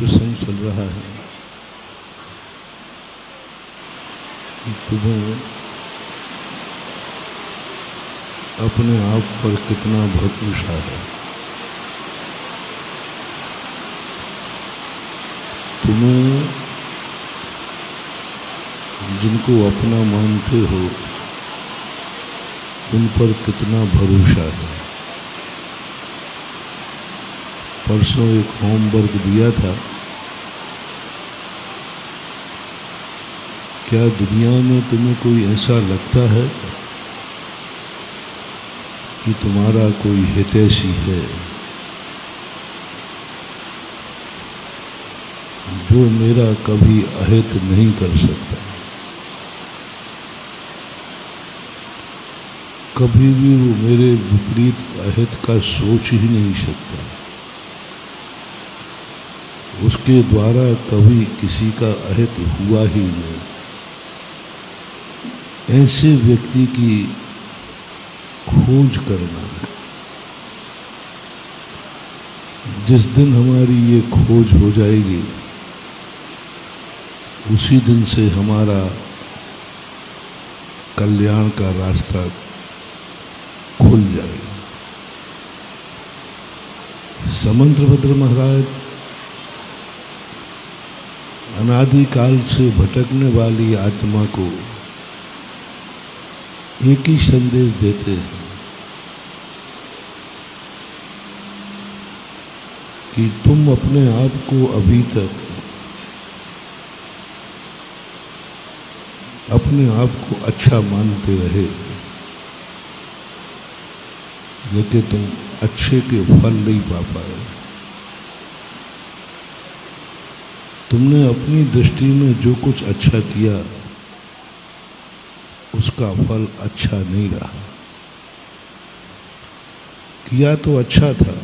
प्रसंग चल रहा है कि तुम्हें अपने आप पर कितना भरोसा है। तुम्हें जिनको अपना मानते हो उन पर कितना भरोसा है। परसों एक होमवर्क दिया था, क्या दुनिया में तुम्हें कोई ऐसा लगता है कि तुम्हारा कोई हितैषी है जो मेरा कभी अहित नहीं कर सकता, कभी भी वो मेरे विपरीत अहित का सोच ही नहीं सकता, उसके द्वारा कभी किसी का अहित हुआ ही नहीं। ऐसे व्यक्ति की खोज करना, जिस दिन हमारी ये खोज हो जाएगी उसी दिन से हमारा कल्याण का रास्ता खुल जाएगा। समंतभद्र महाराज अनादिकाल से भटकने वाली आत्मा को एक ही संदेश देते हैं कि तुम अपने आप को अभी तक अपने आप को अच्छा मानते रहे, लेकिन तुम अच्छे के फल नहीं पा पाए। तुमने अपनी दृष्टि में जो कुछ अच्छा किया उसका फल अच्छा नहीं रहा। किया तो अच्छा था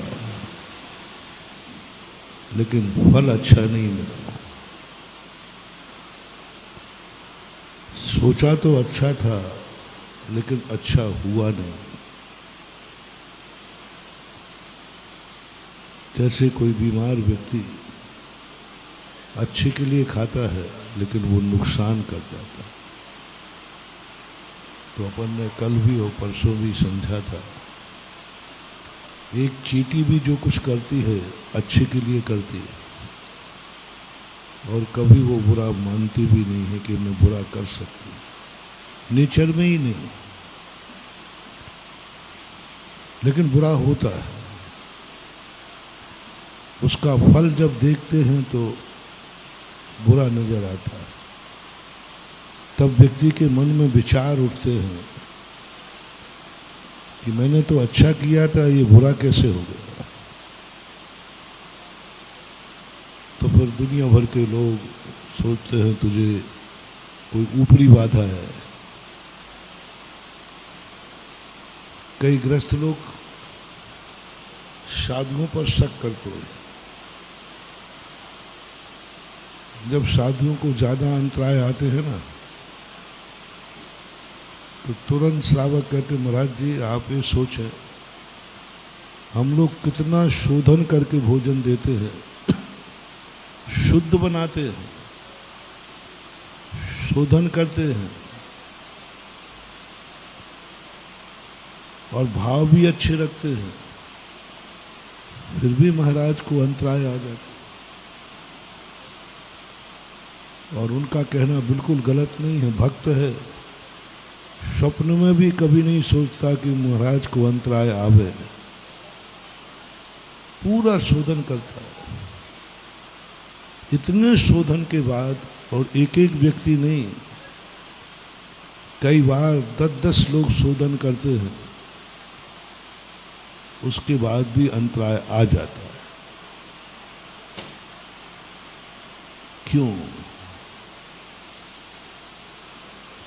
लेकिन फल अच्छा नहीं मिला। सोचा तो अच्छा था लेकिन अच्छा हुआ नहीं। जैसे कोई बीमार व्यक्ति अच्छे के लिए खाता है लेकिन वो नुकसान कर जाता है। तो अपन ने कल भी और परसों भी समझा था, एक चींटी भी जो कुछ करती है अच्छे के लिए करती है, और कभी वो बुरा मानती भी नहीं है कि मैं बुरा कर सकती हूँ, नेचर में ही नहीं। लेकिन बुरा होता है, उसका फल जब देखते हैं तो बुरा नजर आता है। तब व्यक्ति के मन में विचार उठते हैं कि मैंने तो अच्छा किया था, ये बुरा कैसे हो गया। तो फिर दुनिया भर के लोग सोचते हैं तुझे कोई ऊपरी बाधा है। कई ग्रस्त लोग साधुओं पर शक करते हैं। जब साधुओं को ज्यादा अंतराय आते हैं ना, तो तुरंत श्रावक कहते महाराज जी आप ये सोचें, हम लोग कितना शोधन करके भोजन देते हैं, शुद्ध बनाते हैं, शोधन करते हैं और भाव भी अच्छे रखते हैं, फिर भी महाराज को अंतराय आ जाते। और उनका कहना बिल्कुल गलत नहीं है। भक्त है, स्वप्न में भी कभी नहीं सोचता कि महाराज को अंतराय आवे, पूरा शोधन करता है। इतने शोधन के बाद, और एक एक व्यक्ति नहीं, कई बार 10-10 लोग शोधन करते हैं, उसके बाद भी अंतराय आ जाता है। क्यों?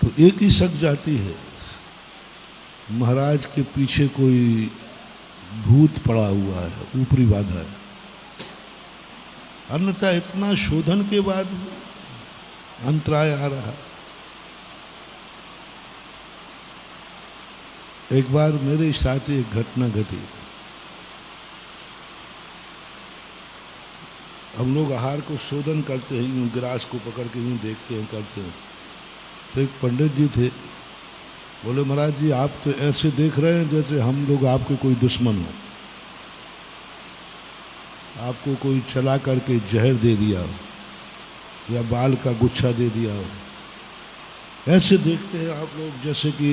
तो एक ही शक जाती है, महाराज के पीछे कोई भूत पड़ा हुआ है, ऊपरी बाधा है। अन्यथा इतना शोधन के बाद अंतराय आ रहा। एक बार मेरे साथ एक घटना घटी। हम लोग आहार को शोधन करते हैं, यूँ गिलास को पकड़ के यूँ देखते हैं, करते हैं। तो एक पंडित जी थे, बोले महाराज जी आप तो ऐसे देख रहे हैं जैसे हम लोग आपके कोई दुश्मन हो, आपको कोई चला करके जहर दे दिया हो या बाल का गुच्छा दे दिया हो, ऐसे देखते हैं आप लोग जैसे कि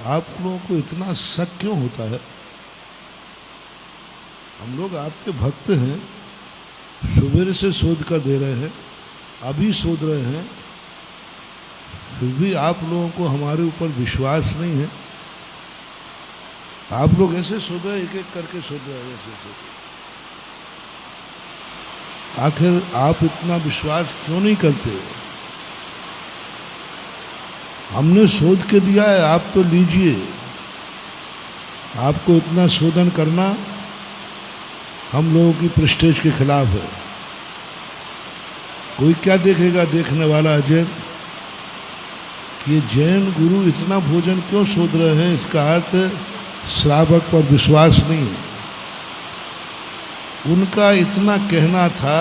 आप लोगों को इतना शक क्यों होता है? हम लोग आपके भक्त हैं, सुबह से शोध कर दे रहे हैं, अभी शोध रहे हैं, फिर भी आप लोगों को हमारे ऊपर विश्वास नहीं है। आप लोग ऐसे शोध रहे, एक एक करके शोध रहे हैं ऐसे। आखिर आप इतना विश्वास क्यों नहीं करते? हमने शोध के दिया है, आप तो लीजिए। आपको इतना शोधन करना हम लोगों की प्रेस्टीज के खिलाफ है। कोई क्या देखेगा देखने वाला अजय कि ये जैन गुरु इतना भोजन क्यों शोध रहे हैं? इसका अर्थ श्रावक पर विश्वास नहीं है। उनका इतना कहना था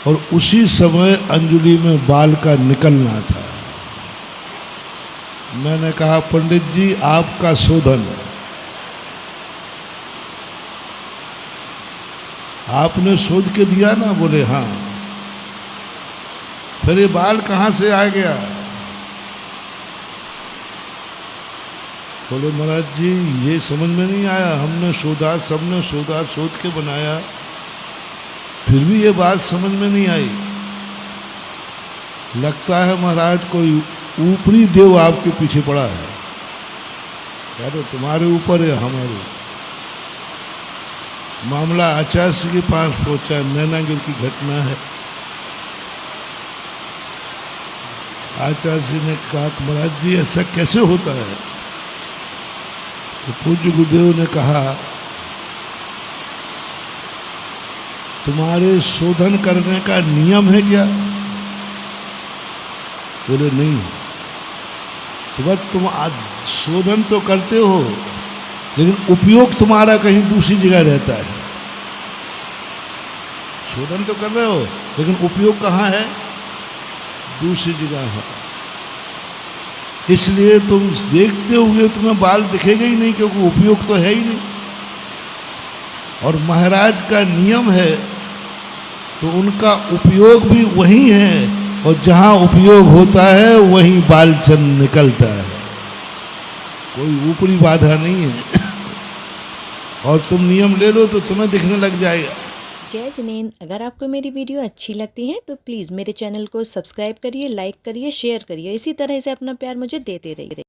और उसी समय अंजलि में बाल का निकलना था। मैंने कहा पंडित जी आपका शोधन, आपने शोध के दिया ना? बोले हाँ। फिर ये बाल कहाँ से आ गया? बोले महाराज जी ये समझ में नहीं आया, हमने शोधा, सबने शोधा, शोध के बनाया, फिर भी ये बात समझ में नहीं आई। लगता है महाराज कोई ऊपरी देव आपके पीछे पड़ा है। क्या तो तुम्हारे ऊपर है हमारे। मामला आचार्य के पास पहुंचा, नैनागिर की घटना है। आचार्य जी ने कहा महाराज जी ऐसा कैसे होता है? तो पूज्य गुरुदेव ने कहा तुम्हारे शोधन करने का नियम है क्या? बोले नहीं। तो बस तुम आज शोधन तो करते हो लेकिन उपयोग तुम्हारा कहीं दूसरी जगह रहता है। शोधन तो कर रहे हो लेकिन उपयोग कहाँ है? दूसरी जगह है। इसलिए तुम देखते हुए तुम्हें बाल दिखेगा ही नहीं, क्योंकि उपयोग तो है ही नहीं। और महाराज का नियम है तो उनका उपयोग भी वही है, और जहाँ उपयोग होता है वहीं बाल चंद निकलता है। कोई ऊपरी बाधा नहीं है। और तुम नियम ले लो तो तुम्हें दिखने लग जाएगा। जय जिनेंद्र, अगर आपको मेरी वीडियो अच्छी लगती है तो प्लीज़ मेरे चैनल को सब्सक्राइब करिए, लाइक करिए, शेयर करिए। इसी तरह से अपना प्यार मुझे देते रहिए।